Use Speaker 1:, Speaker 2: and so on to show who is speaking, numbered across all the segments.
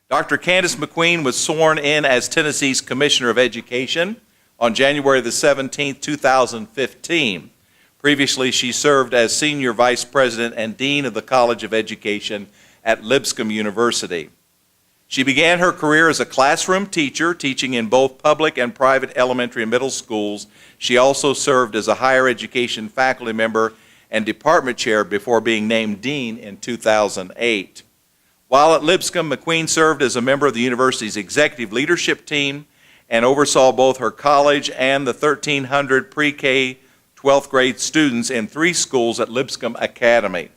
Speaker 1: Dr. Candace McQueen was sworn in as Tennessee's Commissioner of Education on January the 17th, 2015. Previously, she served as Senior Vice President and Dean of the College of Education at Lipscomb University. She began her career as a classroom teacher, teaching in both public and private elementary and middle schools. She also served as a higher education faculty member and department chair before being named dean in 2008. While at Lipscomb, McQueen served as a member of the university's executive leadership team and oversaw both her college and the 1,300 pre-K 12th grade students in 3 schools at Lipscomb Academy.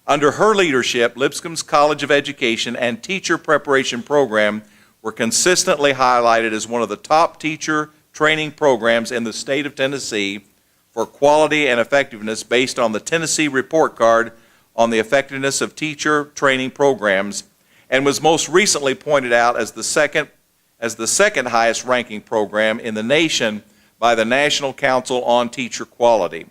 Speaker 1: Under her leadership, Lipscomb's College of Education and Teacher Preparation Program were consistently highlighted as one of the top teacher training programs in the state of Tennessee for quality and effectiveness based on the Tennessee Report Card on the Effectiveness of Teacher Training Programs, and was most recently pointed out as the second highest ranking program in the nation by the National Council on Teacher Quality.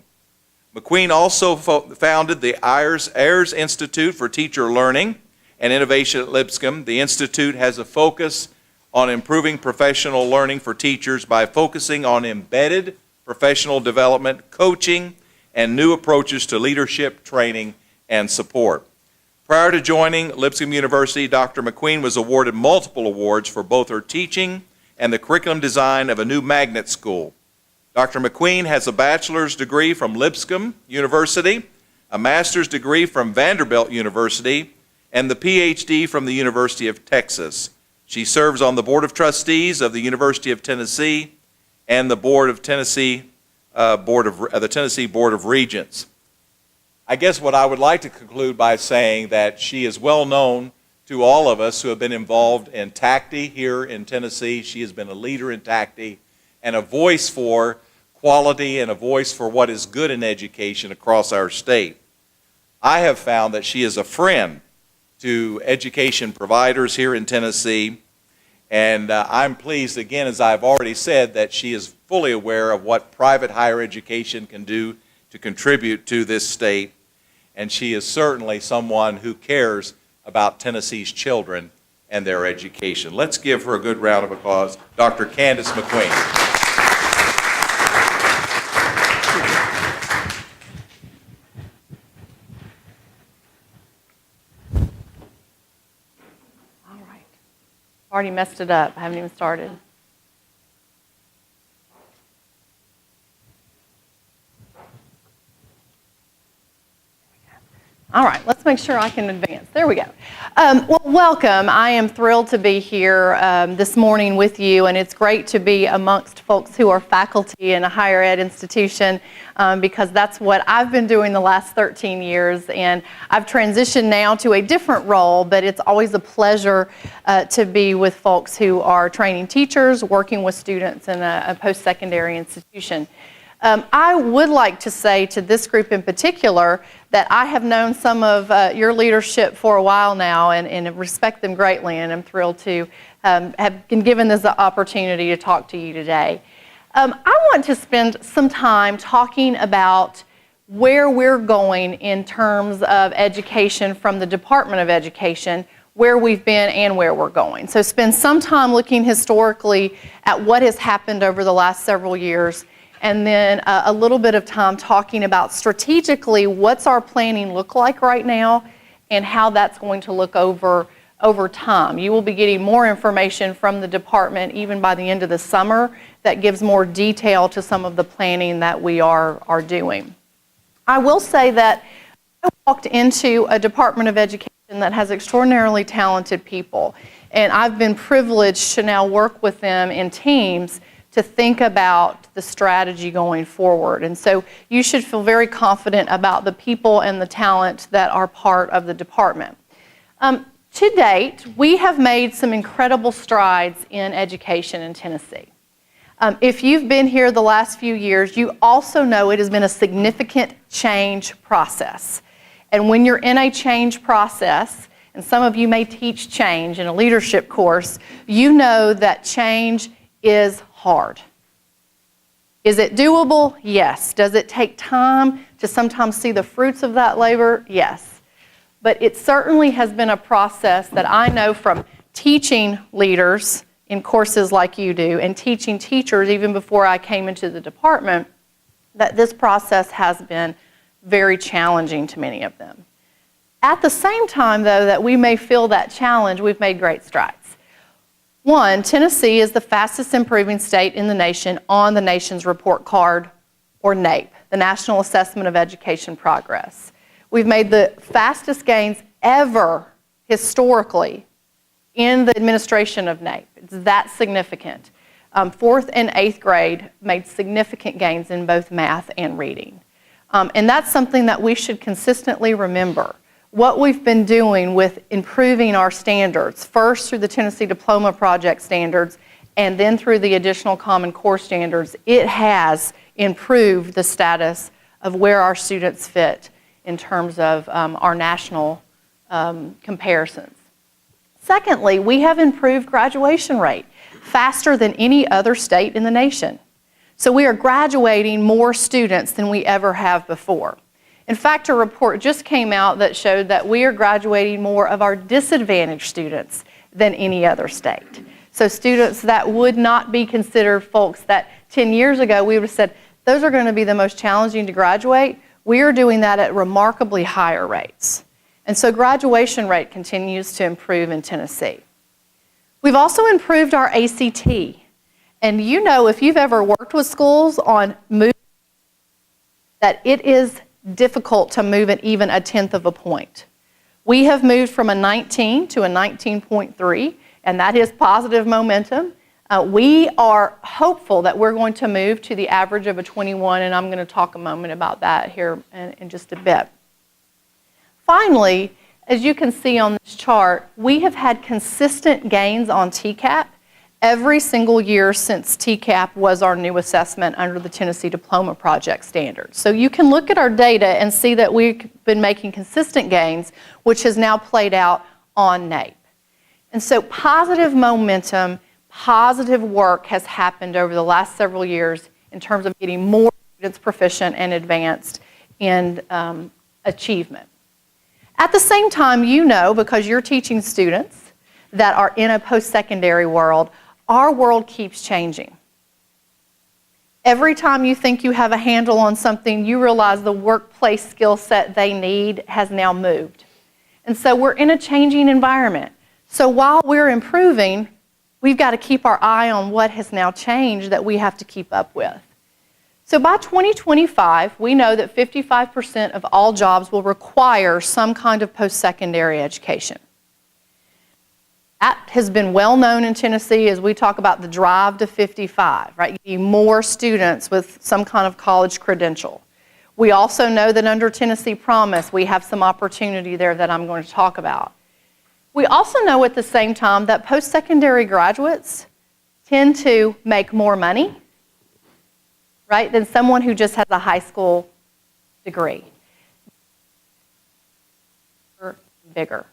Speaker 1: McQueen also founded the Ayers Institute for Teacher Learning and Innovation at Lipscomb. The Institute has a focus on improving professional learning for teachers by focusing on embedded professional development, coaching, and new approaches to leadership, training, and support. Prior to joining Lipscomb University, Dr. McQueen was awarded multiple awards for both her teaching and the curriculum design of a new magnet school. Dr. McQueen has a bachelor's degree from Lipscomb University, a master's degree from Vanderbilt University, and the PhD from the University of Texas. She serves on the Board of Trustees of the University of Tennessee and the Board of Tennessee, the Tennessee Board of Regents. I guess what I would like to conclude by saying that she is well known to all of us who have been involved in TACTI here in Tennessee. She has been a leader in TACTI and a voice for quality and a voice for what is good in education across our state. I have found that she is a friend to education providers here in Tennessee, and I'm pleased, again, as I've already said, that she is fully aware of what private higher education can do to contribute to this state, and she is certainly someone who cares about Tennessee's children and their education. Let's give her a good round of applause, Dr. Candace McQueen.
Speaker 2: All right. Already messed it up. I haven't even started. All right, let's make sure I can advance. There we go. Well, welcome. I am thrilled to be here this morning with you, and it's great to be amongst folks who are faculty in a higher ed institution because that's what I've been doing the last 13 years, and I've transitioned now to a different role, but it's always a pleasure to be with folks who are training teachers, working with students in a post-secondary institution. I would like to say to this group in particular that I have known some of your leadership for a while now and respect them greatly, and I'm thrilled to have been given this opportunity to talk to you today. I want to spend some time talking about where we're going in terms of education from the Department of Education, where we've been and where we're going. So spend some time looking historically at what has happened over the last several years, and then a little bit of time talking about strategically what's our planning look like right now and how that's going to look over time. You will be getting more information from the department even by the end of the summer that gives more detail to some of the planning that we are doing. I will say that I walked into a Department of Education that has extraordinarily talented people, and I've been privileged to now work with them in teams to think about the strategy going forward. And so you should feel very confident about the people and the talent that are part of the department. To date, we have made some incredible strides in education in Tennessee. If you've been here the last few years, you also know it has been a significant change process. And when you're in a change process, and some of you may teach change in a leadership course, you know that change is hard. Is it doable? Yes. Does it take time to sometimes see the fruits of that labor? Yes. But it certainly has been a process that I know from teaching leaders in courses like you do and teaching teachers even before I came into the department that this process has been very challenging to many of them. At the same time, though, that we may feel that challenge, we've made great strides. One, Tennessee is the fastest improving state in the nation on the nation's report card, or NAEP, the National Assessment of Education Progress. We've made the fastest gains ever historically in the administration of NAEP. It's that significant. 4th and 8th grade made significant gains in both math and reading. And that's something that we should consistently remember. What we've been doing with improving our standards, first through the Tennessee Diploma Project standards, and then through the additional Common Core standards, it has improved the status of where our students fit in terms of our national comparisons. Secondly, we have improved graduation rate faster than any other state in the nation. So we are graduating more students than we ever have before. In fact, a report just came out that showed that we are graduating more of our disadvantaged students than any other state. So students that would not be considered folks that 10 years ago we would have said, those are going to be the most challenging to graduate. We are doing that at remarkably higher rates. And so graduation rate continues to improve in Tennessee. We've also improved our ACT. And you know, if you've ever worked with schools on moving, that it is difficult to move it even a tenth of a point. We have moved from a 19 to a 19.3, and that is positive momentum. We are hopeful that we're going to move to the average of a 21, and I'm going to talk a moment about that here in just a bit. Finally, as you can see on this chart, we have had consistent gains on TCAP every single year since TCAP was our new assessment under the Tennessee Diploma Project standards. So you can look at our data and see that we've been making consistent gains, which has now played out on NAEP. And so positive momentum, positive work has happened over the last several years in terms of getting more students proficient and advanced in achievement. At the same time, you know, because you're teaching students that are in a post-secondary world, our world keeps changing. Every time you think you have a handle on something, you realize the workplace skill set they need has now moved. And so we're in a changing environment. So while we're improving, we've got to keep our eye on what has now changed that we have to keep up with. So by 2025, we know that 55% of all jobs will require some kind of post-secondary education. That has been well known in Tennessee as we talk about the drive to 55, right? You need more students with some kind of college credential. We also know that under Tennessee Promise, we have some opportunity there that I'm going to talk about. We also know at the same time that post-secondary graduates tend to make more money, right, than someone who just has a high school degree. Bigger.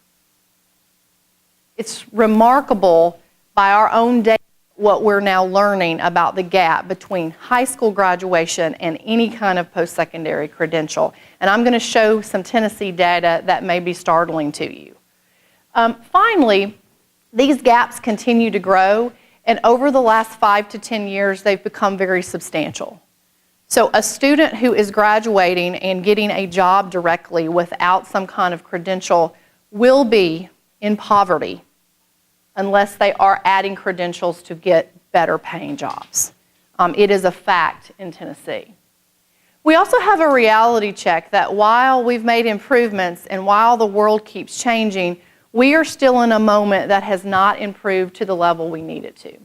Speaker 2: It's remarkable by our own data what we're now learning about the gap between high school graduation and any kind of post-secondary credential. And I'm going to show some Tennessee data that may be startling to you. Finally, these gaps continue to grow, and over the last 5 to 10 years, they've become very substantial. So a student who is graduating and getting a job directly without some kind of credential will be in poverty unless they are adding credentials to get better paying jobs. It is a fact in Tennessee. We also have a reality check that while we've made improvements and while the world keeps changing, we are still in a moment that has not improved to the level we need it to.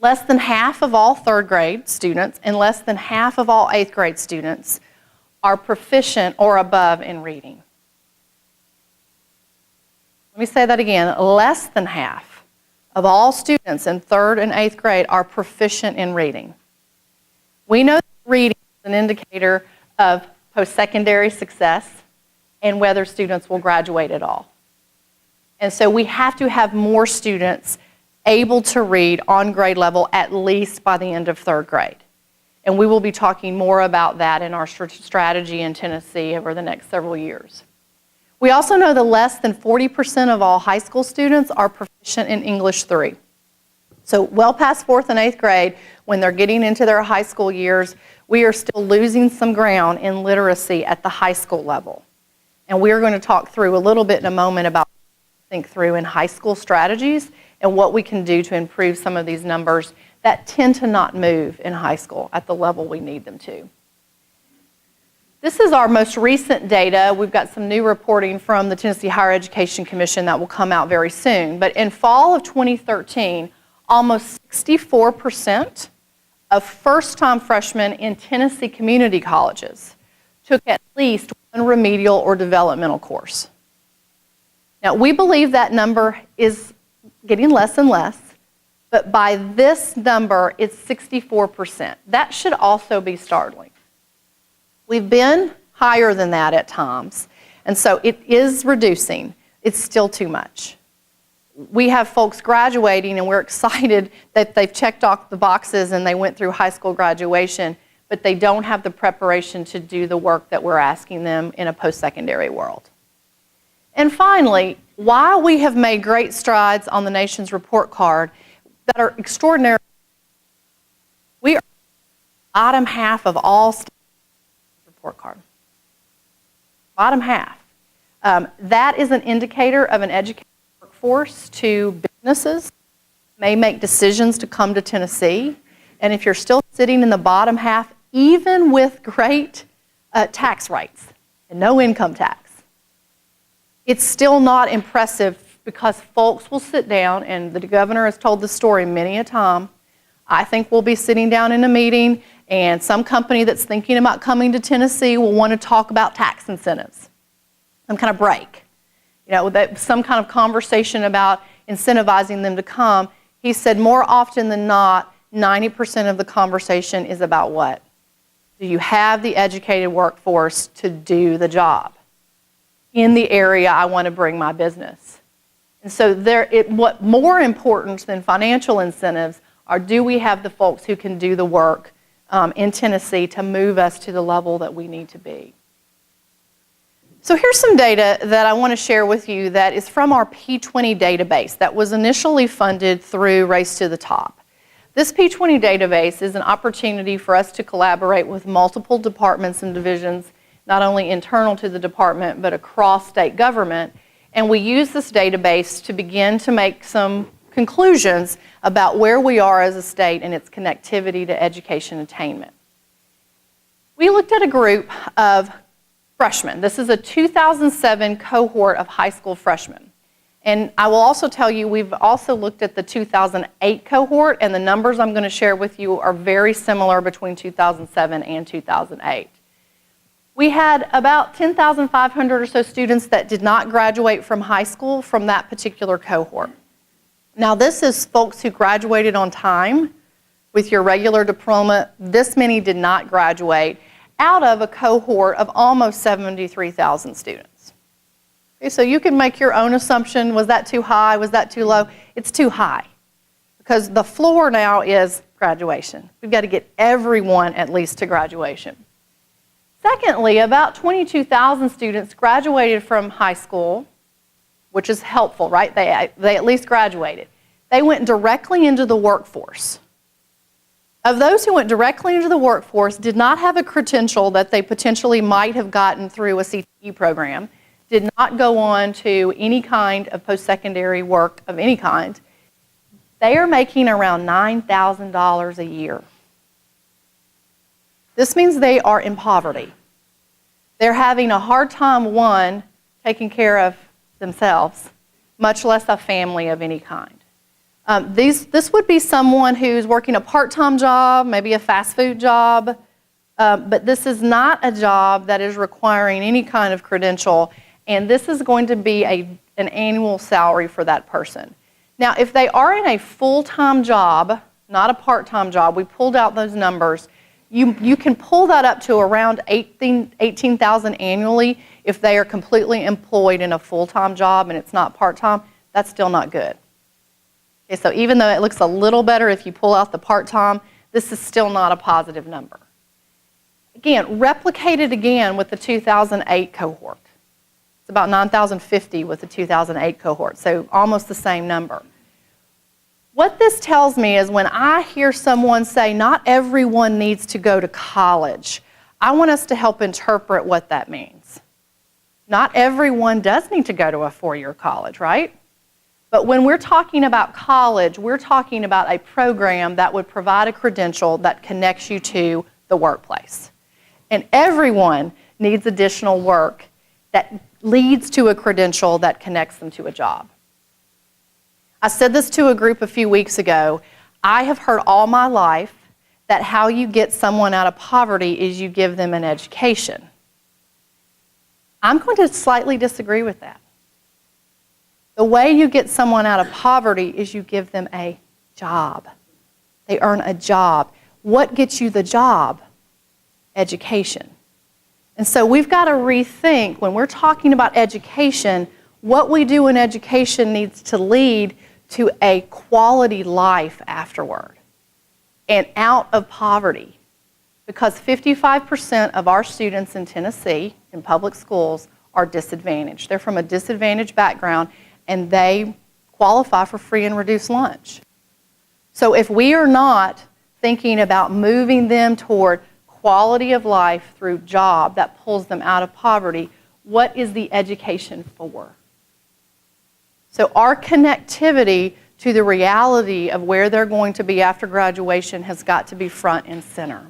Speaker 2: Less than half of all third grade students and less than half of all eighth grade students are proficient or above in reading. Let me say that again. Less than half of all students in third and eighth grade are proficient in reading. We know that reading is an indicator of post-secondary success and whether students will graduate at all. And so we have to have more students able to read on grade level at least by the end of third grade. And we will be talking more about that in our strategy in Tennessee over the next several years. We also know that less than 40% of all high school students are proficient in English 3. So well past 4th and 8th grade, when they're getting into their high school years, we are still losing some ground in literacy at the high school level. And we're going to talk through a little bit in a moment about think through in high school strategies and what we can do to improve some of these numbers that tend to not move in high school at the level we need them to. This is our most recent data. We've got some new reporting from the Tennessee Higher Education Commission that will come out very soon. But in fall of 2013, almost 64% of first-time freshmen in Tennessee community colleges took at least one remedial or developmental course. Now, we believe that number is getting less and less, but by this number, it's 64%. That should also be startling. We've been higher than that at times, and so it is reducing. It's still too much. We have folks graduating, and we're excited that they've checked off the boxes and they went through high school graduation, but they don't have the preparation to do the work that we're asking them in a post-secondary world. And finally, while we have made great strides on the nation's report card that are extraordinary, we are bottom half of all states report card. Bottom half. That is an indicator of an educated workforce to businesses may make decisions to come to Tennessee. And if you're still sitting in the bottom half, even with great tax rates and no income tax, it's still not impressive because folks will sit down, and the governor has told the story many a time. I think we'll be sitting down in a meeting, and some company that's thinking about coming to Tennessee will want to talk about tax incentives, some kind of break. You know, some kind of conversation about incentivizing them to come. He said more often than not, 90% of the conversation is about what? Do you have the educated workforce to do the job in the area I want to bring my business? And so what more important than financial incentives are, do we have the folks who can do the work in Tennessee to move us to the level that we need to be? So here's some data that I want to share with you that is from our P20 database that was initially funded through Race to the Top. This P20 database is an opportunity for us to collaborate with multiple departments and divisions, not only internal to the department, but across state government. And we use this database to begin to make some conclusions about where we are as a state and its connectivity to education attainment. We looked at a group of freshmen. This is a 2007 cohort of high school freshmen. And I will also tell you, we've also looked at the 2008 cohort, and the numbers I'm going to share with you are very similar between 2007 and 2008. We had about 10,500 or so students that did not graduate from high school from that particular cohort. Now, this is folks who graduated on time with your regular diploma. This many did not graduate out of a cohort of almost 73,000 students. Okay, so you can make your own assumption. Was that too high? Was that too low? It's too high because the floor now is graduation. We've got to get everyone at least to graduation. Secondly, about 22,000 students graduated from high school, which is helpful, right? They at least graduated. They went directly into the workforce. Of those who went directly into the workforce, did not have a credential that they potentially might have gotten through a CTE program, did not go on to any kind of post-secondary work of any kind, they are making around $9,000 a year. This means they are in poverty. They're having a hard time, one, taking care of themselves, much less a family of any kind. This would be someone who's working a part-time job, maybe a fast food job, but this is not a job that is requiring any kind of credential, and this is going to be an annual salary for that person. Now, if they are in a full-time job, not a part-time job, we pulled out those numbers, you can pull that up to around $18,000 annually if they are completely employed in a full-time job and it's not part-time. That's still not good. Okay, so even though it looks a little better if you pull out the part-time, this is still not a positive number. Again, replicated again with the 2008 cohort. It's about 9,050 with the 2008 cohort, so almost the same number. What this tells me is when I hear someone say, not everyone needs to go to college, I want us to help interpret what that means. Not everyone does need to go to a four-year college, right? But when we're talking about college, we're talking about a program that would provide a credential that connects you to the workplace. And everyone needs additional work that leads to a credential that connects them to a job. I said this to a group a few weeks ago. I have heard all my life that how you get someone out of poverty is you give them an education. I'm going to slightly disagree with that. The way you get someone out of poverty is you give them a job. They earn a job. What gets you the job? Education. And so we've got to rethink, when we're talking about education, what we do in education needs to lead to a quality life afterward and out of poverty. Because 55% of our students in Tennessee, in public schools, are disadvantaged. They're from a disadvantaged background, and they qualify for free and reduced lunch. So if we are not thinking about moving them toward quality of life through job that pulls them out of poverty, what is the education for? So our connectivity to the reality of where they're going to be after graduation has got to be front and center.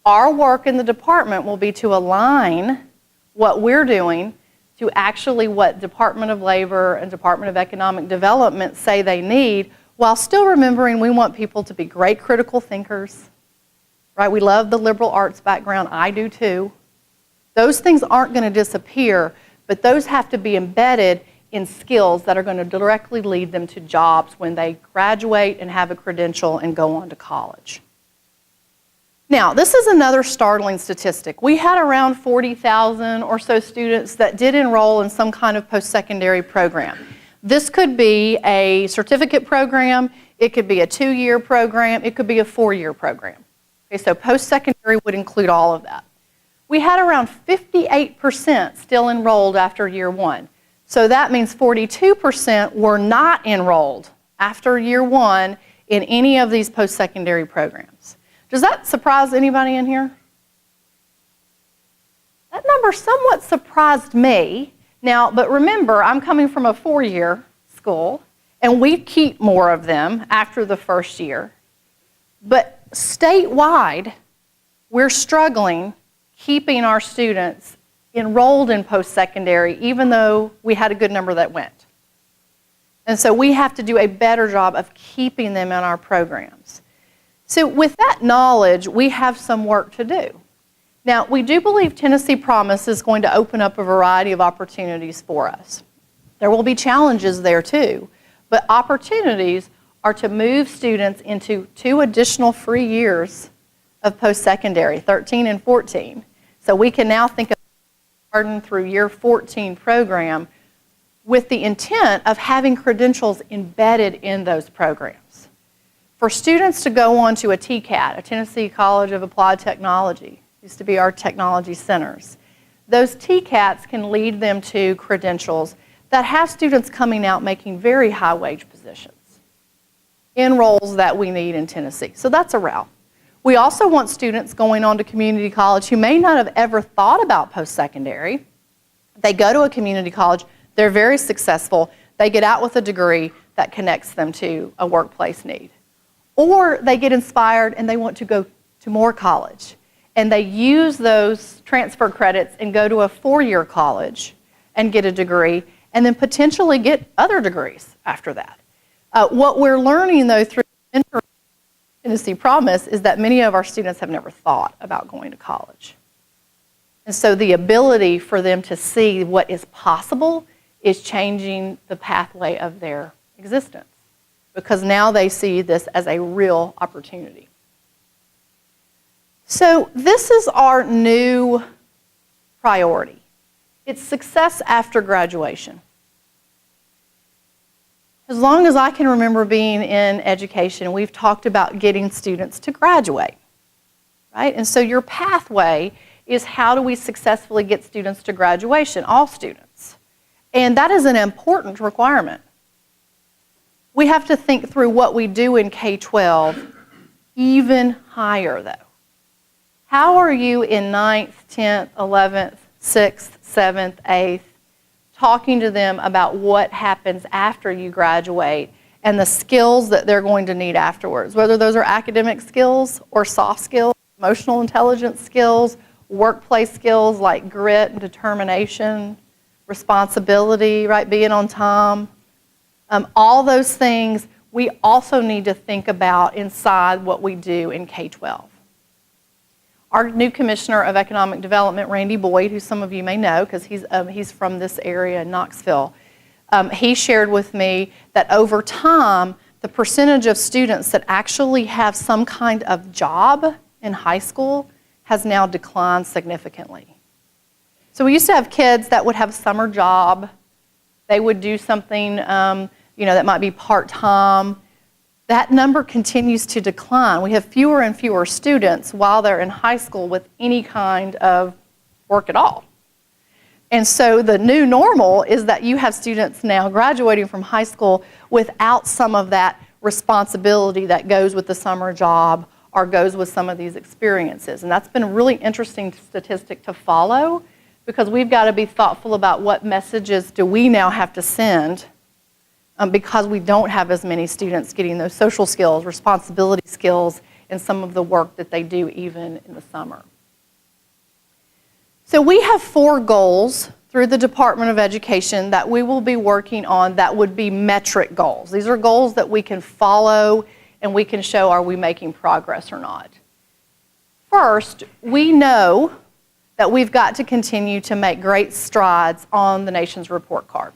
Speaker 2: Our work in the department will be to align what we're doing to actually what Department of Labor and Department of Economic Development say they need, while still remembering we want people to be great critical thinkers, right? We love the liberal arts background. I do too. Those things aren't going to disappear, but those have to be embedded in skills that are going to directly lead them to jobs when they graduate and have a credential and go on to college. Now, this is another startling statistic. We had around 40,000 or so students that did enroll in some kind of post-secondary program. This could be a certificate program, it could be a 2-year program, it could be a 4-year program. Okay, so post-secondary would include all of that. We had around 58% still enrolled after year 1. So that means 42% were not enrolled after year 1 in any of these post-secondary programs. Does that surprise anybody in here? That number somewhat surprised me. Now, but remember, I'm coming from a 4-year school, and we keep more of them after the first year. But statewide, we're struggling keeping our students enrolled in post-secondary, even though we had a good number that went. And so we have to do a better job of keeping them in our programs. So with that knowledge, we have some work to do. Now, we do believe Tennessee Promise is going to open up a variety of opportunities for us. There will be challenges there too, but opportunities are to move students into 2 additional free years of post-secondary, 13 and 14. So we can now think of Garden through year 14 program with the intent of having credentials embedded in those programs. For students to go on to a TCAT, a Tennessee College of Applied Technology, used to be our technology centers, those TCATs can lead them to credentials that have students coming out making very high wage positions in roles that we need in Tennessee. So that's a route. We also want students going on to community college who may not have ever thought about post-secondary. They go to a community college, they're very successful, they get out with a degree that connects them to a workplace need. Or they get inspired and they want to go to more college. And they use those transfer credits and go to a 4-year college and get a degree, and then potentially get other degrees after that. What we're learning, though, through Tennessee Promise is that many of our students have never thought about going to college. And so the ability for them to see what is possible is changing the pathway of their existence, because now they see this as a real opportunity. So this is our new priority. It's success after graduation. As long as I can remember being in education, we've talked about getting students to graduate, right? And so your pathway is how do we successfully get students to graduation, all students. And that is an important requirement. We have to think through what we do in K-12 even higher, though. How are you in 9th, 10th, 11th, 6th, 7th, 8th, talking to them about what happens after you graduate and the skills that they're going to need afterwards, whether those are academic skills or soft skills, emotional intelligence skills, workplace skills like grit and determination, responsibility, right, being on time. All those things we also need to think about inside what we do in K-12. Our new Commissioner of Economic Development, Randy Boyd, who some of you may know because he's from this area in Knoxville, he shared with me that over time, the percentage of students that actually have some kind of job in high school has now declined significantly. So we used to have kids that would have a summer job. They would do something that might be part-time. That number continues to decline. We have fewer and fewer students while they're in high school with any kind of work at all. And so the new normal is that you have students now graduating from high school without some of that responsibility that goes with the summer job or goes with some of these experiences. And that's been a really interesting statistic to follow because we've got to be thoughtful about what messages do we now have to send because we don't have as many students getting those social skills, responsibility skills, and some of the work that they do even in the summer. So we have 4 goals through the Department of Education that we will be working on that would be metric goals. These are goals that we can follow and we can show are we making progress or not. First, we know that we've got to continue to make great strides on the nation's report card.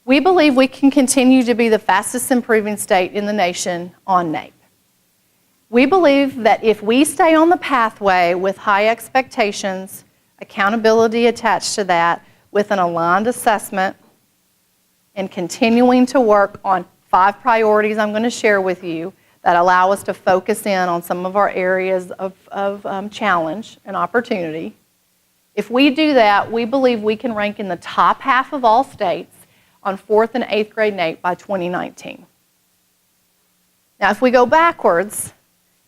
Speaker 2: We believe we can continue to be the fastest improving state in the nation on NAEP. We believe that if we stay on the pathway with high expectations, accountability attached to that, with an aligned assessment, and continuing to work on 5 priorities I'm going to share with you that allow us to focus in on some of our areas of challenge and opportunity. If we do that, we believe we can rank in the top half of all states on 4th and 8th grade NAEP by 2019. Now, if we go backwards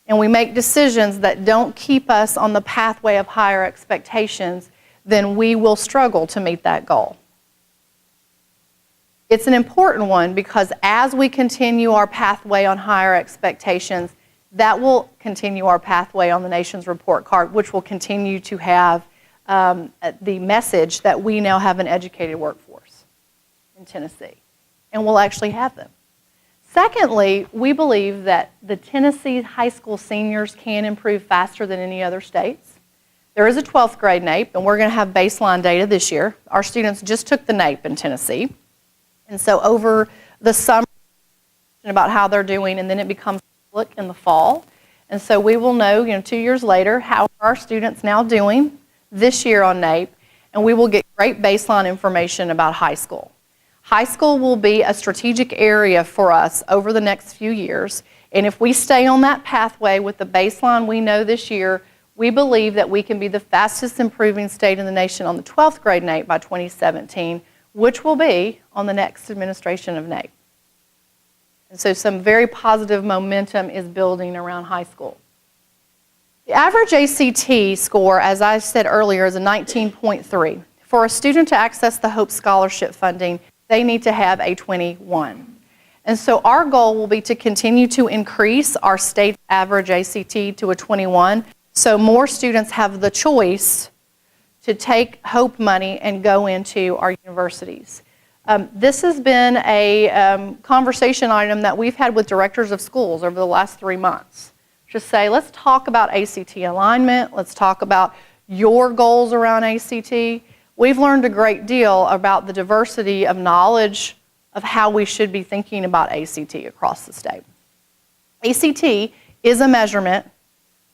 Speaker 2: and we make decisions that don't keep us on the pathway of higher expectations, then we will struggle to meet that goal. It's an important one because as we continue our pathway on higher expectations, that will continue our pathway on the nation's report card, which will continue to have the message that we now have an educated workforce in Tennessee, and we'll actually have them. Secondly, we believe that the Tennessee high school seniors can improve faster than any other states. There is a 12th grade NAEP, and we're going to have baseline data this year. Our students just took the NAEP in Tennessee. And so over the summer, about how they're doing, and then it becomes public in the fall. And so we will know, 2 years later, how are our students now doing this year on NAEP, and we will get great baseline information about high school. High school will be a strategic area for us over the next few years, and if we stay on that pathway with the baseline we know this year, we believe that we can be the fastest improving state in the nation on the 12th grade NAEP by 2017, which will be on the next administration of NAEP. And so some very positive momentum is building around high school. The average ACT score, as I said earlier, is a 19.3. For a student to access the Hope Scholarship funding, they need to have a 21. And so our goal will be to continue to increase our state average ACT to a 21, so more students have the choice to take Hope money and go into our universities. This has been a conversation item that we've had with directors of schools over the last 3 months. Just say, let's talk about ACT alignment, let's talk about your goals around ACT. We've learned a great deal about the diversity of knowledge of how we should be thinking about ACT across the state. ACT is a measurement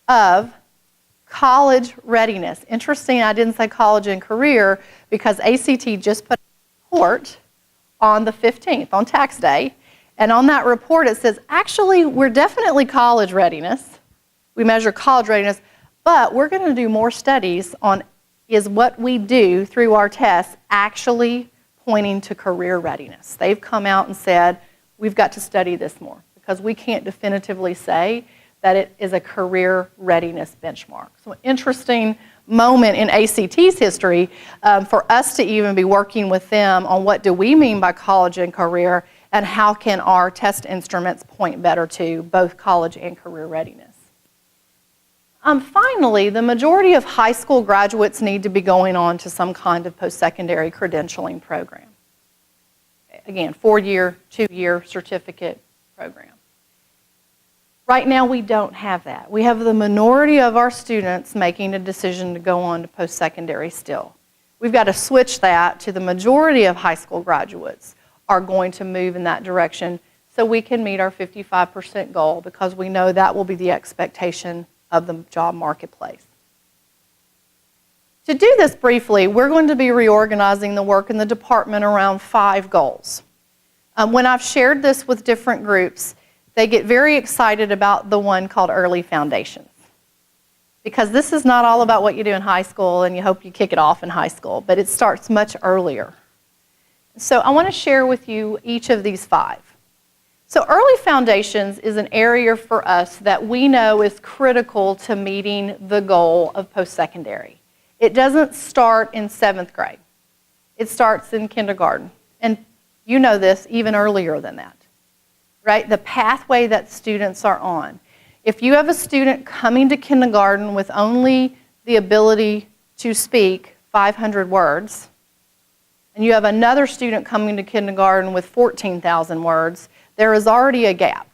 Speaker 2: of college readiness. Interesting, I didn't say college and career because ACT just put a report on the 15th, on tax day, and on that report it says, actually, we're definitely college readiness. We measure college readiness, but we're going to do more studies on is what we do through our tests actually pointing to career readiness. They've come out and said, we've got to study this more because we can't definitively say that it is a career readiness benchmark. So an interesting moment in ACT's history for us to even be working with them on what do we mean by college and career, and how can our test instruments point better to both college and career readiness. Finally, the majority of high school graduates need to be going on to some kind of post-secondary credentialing program. Again, 4-year, 2-year certificate program. Right now, we don't have that. We have the minority of our students making a decision to go on to post-secondary still. We've got to switch that to the majority of high school graduates are going to move in that direction so we can meet our 55% goal, because we know that will be the expectation of the job marketplace. To do this briefly, we're going to be reorganizing the work in the department around 5 goals. When I've shared this with different groups, they get very excited about the one called Early Foundations. Because this is not all about what you do in high school and you hope you kick it off in high school, but it starts much earlier. So I want to share with you each of these 5. So Early Foundations is an area for us that we know is critical to meeting the goal of post-secondary. It doesn't start in 7th grade. It starts in kindergarten. And you know this even earlier than that, right? The pathway that students are on. If you have a student coming to kindergarten with only the ability to speak 500 words, and you have another student coming to kindergarten with 14,000 words, there is already a gap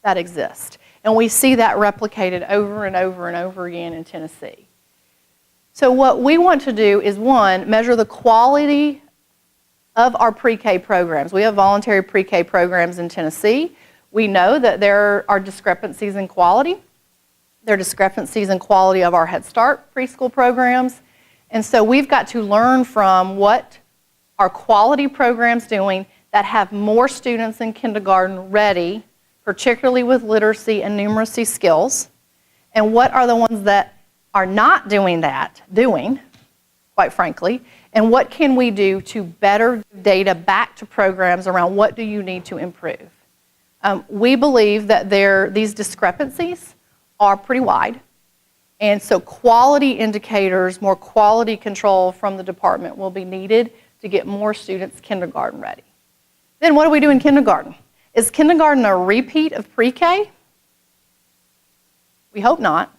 Speaker 2: that exists. And we see that replicated over and over and over again in Tennessee. So what we want to do is, 1, measure the quality of our pre-K programs. We have voluntary pre-K programs in Tennessee. We know that there are discrepancies in quality. There are discrepancies in quality of our Head Start preschool programs. And so we've got to learn from what our quality programs doing that have more students in kindergarten ready, particularly with literacy and numeracy skills, and what are the ones that are not doing that, quite frankly, and what can we do to better give data back to programs around what do you need to improve. We believe that these discrepancies are pretty wide, and so quality indicators, more quality control from the department will be needed to get more students kindergarten ready. Then what do we do in kindergarten? Is kindergarten a repeat of pre-K? We hope not.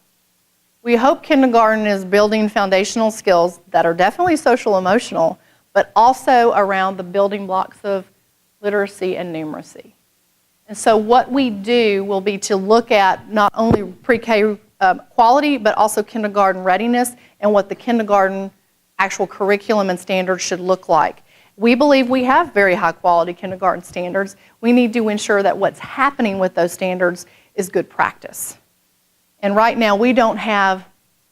Speaker 2: We hope kindergarten is building foundational skills that are definitely social emotional, but also around the building blocks of literacy and numeracy. And so what we do will be to look at not only pre-K quality, but also kindergarten readiness and what the kindergarten actual curriculum and standards should look like. We believe we have very high quality kindergarten standards. We need to ensure that what's happening with those standards is good practice. And right now we don't have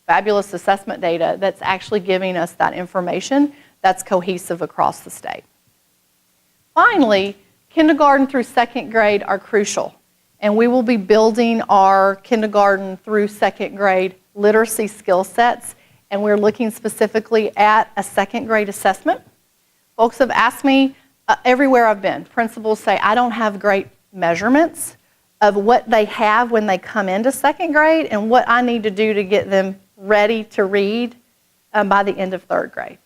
Speaker 2: fabulous assessment data that's actually giving us that information that's cohesive across the state. Finally, kindergarten through 2nd grade are crucial. And we will be building our kindergarten through 2nd grade literacy skill sets. And we're looking specifically at a 2nd grade assessment. Folks have asked me everywhere I've been, principals say, I don't have great measurements of what they have when they come into 2nd grade and what I need to do to get them ready to read by the end of 3rd grade.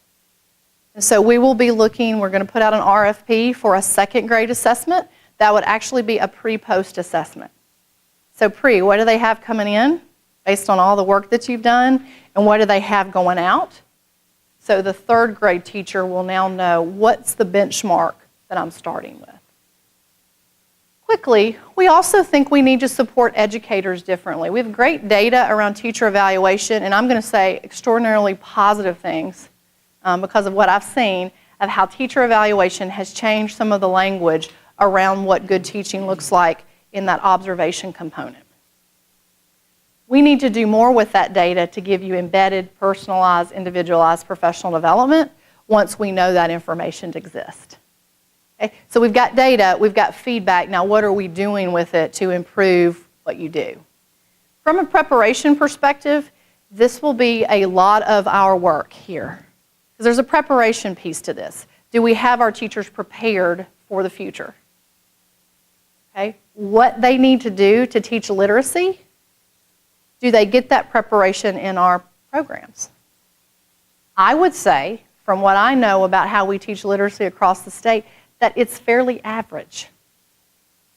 Speaker 2: And so we will be looking, we're going to put out an RFP for a 2nd grade assessment that would actually be a pre-post assessment. So pre, what do they have coming in based on all the work that you've done, and what do they have going out? So the 3rd grade teacher will now know what's the benchmark that I'm starting with. Quickly, we also think we need to support educators differently. We have great data around teacher evaluation, and I'm going to say extraordinarily positive things because of what I've seen of how teacher evaluation has changed some of the language around what good teaching looks like in that observation component. We need to do more with that data to give you embedded, personalized, individualized professional development once we know that information exists. Okay? So we've got data, we've got feedback, now what are we doing with it to improve what you do? From a preparation perspective, this will be a lot of our work here. Because there's a preparation piece to this. Do we have our teachers prepared for the future? Okay, what they need to do to teach literacy, do they get that preparation in our programs? I would say, from what I know about how we teach literacy across the state, that it's fairly average.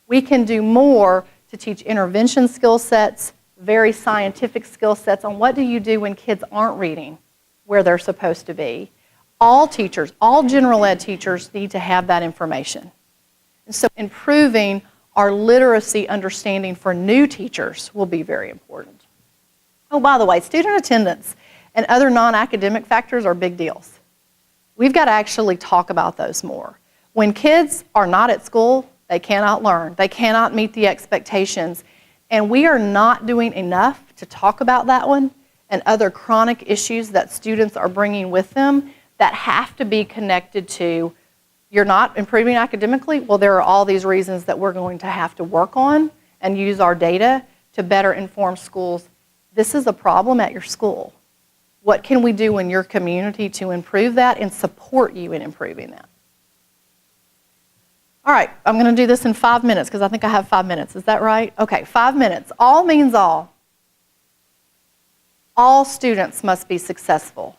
Speaker 2: We can do more to teach intervention skill sets, very scientific skill sets on what do you do when kids aren't reading where they're supposed to be. All teachers, all general ed teachers need to have that information. And so improving our literacy understanding for new teachers will be very important. Oh, by the way, student attendance and other non-academic factors are big deals. We've got to actually talk about those more. When kids are not at school, they cannot learn. They cannot meet the expectations. And we are not doing enough to talk about that one and other chronic issues that students are bringing with them that have to be connected to, you're not improving academically? Well, there are all these reasons that we're going to have to work on and use our data to better inform schools. This is a problem at your school. What can we do in your community to improve that and support you in improving that? All right, I'm going to do this in 5 minutes because I think I have 5 minutes. Is that right? Okay, 5 minutes. All means all. All students must be successful.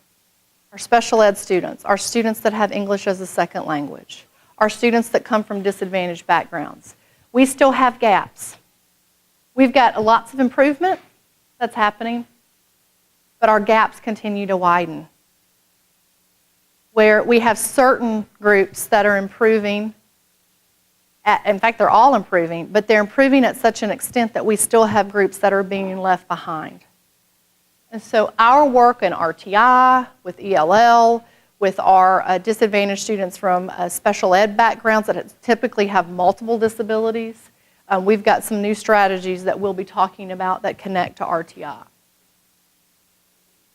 Speaker 2: Our special ed students, our students that have English as a second language, our students that come from disadvantaged backgrounds. We still have gaps. We've got lots of improvement that's happening, but our gaps continue to widen. Where we have certain groups that are improving, in fact, they're all improving, but they're improving at such an extent that we still have groups that are being left behind. And so our work in RTI, with ELL, with our disadvantaged students from special ed backgrounds that typically have multiple disabilities, we've got some new strategies that we'll be talking about that connect to RTI.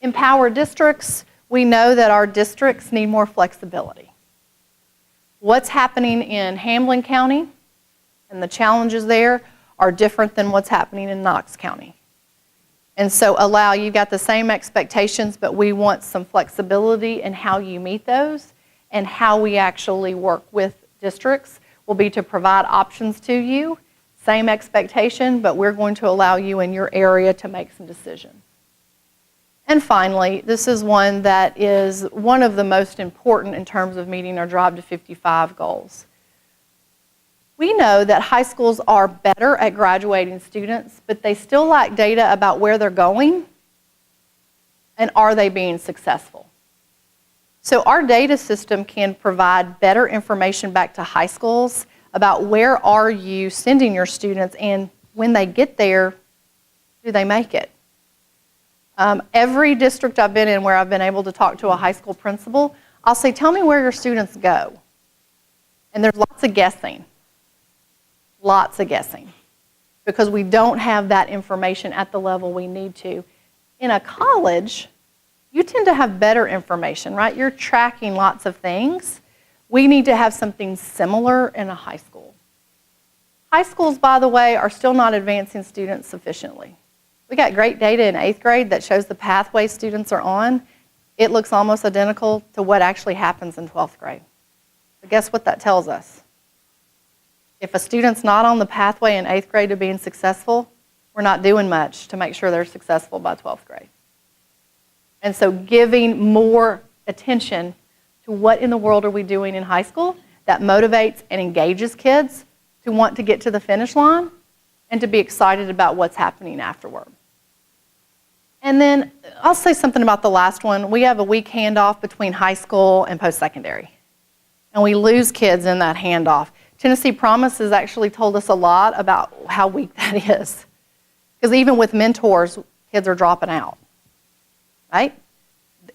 Speaker 2: Empower districts. We know that our districts need more flexibility. What's happening in Hamlin County and the challenges there are different than what's happening in Knox County. And so you've got the same expectations, but we want some flexibility in how you meet those, and how we actually work with districts will be to provide options to you. Same expectation, but we're going to allow you in your area to make some decisions. And finally, this is one that is one of the most important in terms of meeting our Drive to 55 goals. We know that high schools are better at graduating students, but they still lack data about where they're going and are they being successful. So our data system can provide better information back to high schools about where are you sending your students, and when they get there, do they make it? Every district I've been in where I've been able to talk to a high school principal, I'll say, tell me where your students go. And there's lots of guessing, because we don't have that information at the level we need to. In a college, you tend to have better information, right? You're tracking lots of things. We need to have something similar in a high school. High schools, by the way, are still not advancing students sufficiently. We got great data in 8th grade that shows the pathway students are on. It looks almost identical to what actually happens in 12th grade. But guess what that tells us? If a student's not on the pathway in 8th grade to being successful, we're not doing much to make sure they're successful by 12th grade. And so giving more attention to what in the world are we doing in high school that motivates and engages kids to want to get to the finish line and to be excited about what's happening afterward. And then I'll say something about the last one. We have a weak handoff between high school and post-secondary. And we lose kids in that handoff. Tennessee Promise has actually told us a lot about how weak that is. Because even with mentors, kids are dropping out, right?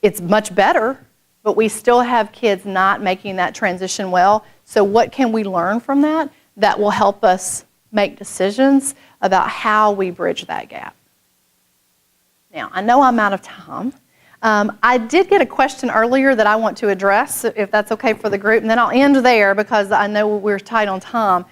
Speaker 2: It's much better, but we still have kids not making that transition well. So what can we learn from that that will help us make decisions about how we bridge that gap? Now, I know I'm out of time. I did get a question earlier that I want to address, if that's okay for the group, and then I'll end there because I know we're tight on time.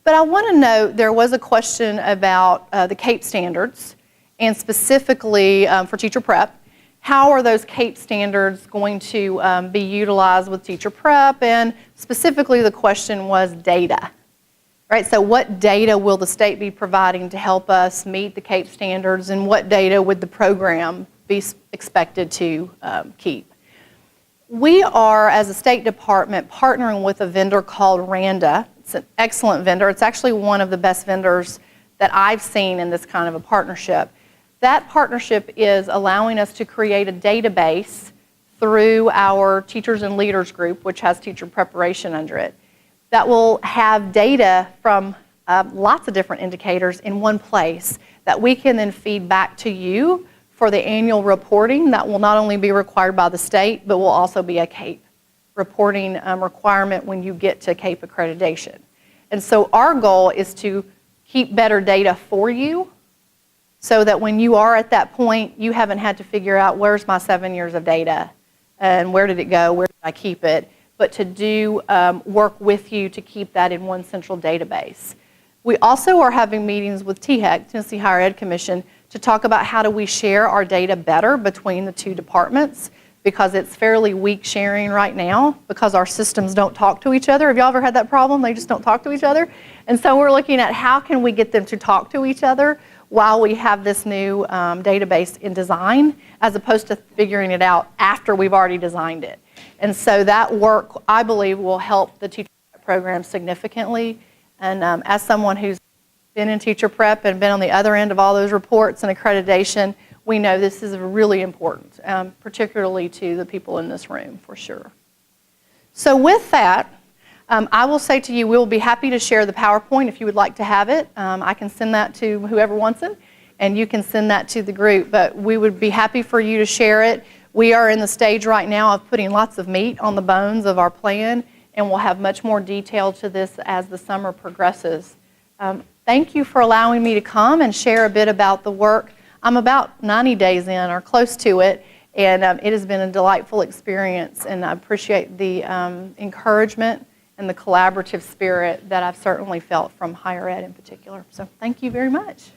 Speaker 2: But I want to note there was a question about the CAPE standards, and specifically for teacher prep. how are those CAPE standards going to be utilized with teacher prep, and specifically the question was data. Right, so what data will the state be providing to help us meet the CAPE standards, and what data would the program be expected to keep? We are, as a State Department, partnering with a vendor called Randa. It's an excellent vendor. It's actually one of the best vendors that I've seen in this kind of a partnership. That partnership is allowing us to create a database through our Teachers and Leaders group, which has teacher preparation under it, that will have data from lots of different indicators in one place that we can then feed back to you for the annual reporting that will not only be required by the state, but will also be a CAPE reporting requirement when you get to CAPE accreditation. And so our goal is to keep better data for you so that when you are at that point, you haven't had to figure out where's my 7 years of data and where did it go, where did I keep it, but to do work with you to keep that in one central database. We also are having meetings with THEC, Tennessee Higher Ed Commission, to talk about how do we share our data better between the two departments, because it's fairly weak sharing right now because our systems don't talk to each other. Have y'all ever had that problem? They just don't talk to each other. And so we're looking at how can we get them to talk to each other while we have this new database in design, as opposed to figuring it out after we've already designed it. And so that work, I believe, will help the teacher prep program significantly. And as someone who's been in teacher prep and been on the other end of all those reports and accreditation, we know this is really important, particularly to the people in this room, for sure. So with that, I will say to you, we'll be happy to share the PowerPoint if you would like to have it. I can send that to whoever wants it, and you can send that to the group. But we would be happy for you to share it. We are in the stage right now of putting lots of meat on the bones of our plan, and we'll have much more detail to this as the summer progresses. Thank you for allowing me to come and share a bit about the work. I'm about 90 days in, or close to it, and it has been a delightful experience, and I appreciate the encouragement and the collaborative spirit that I've certainly felt from higher ed in particular. So thank you very much.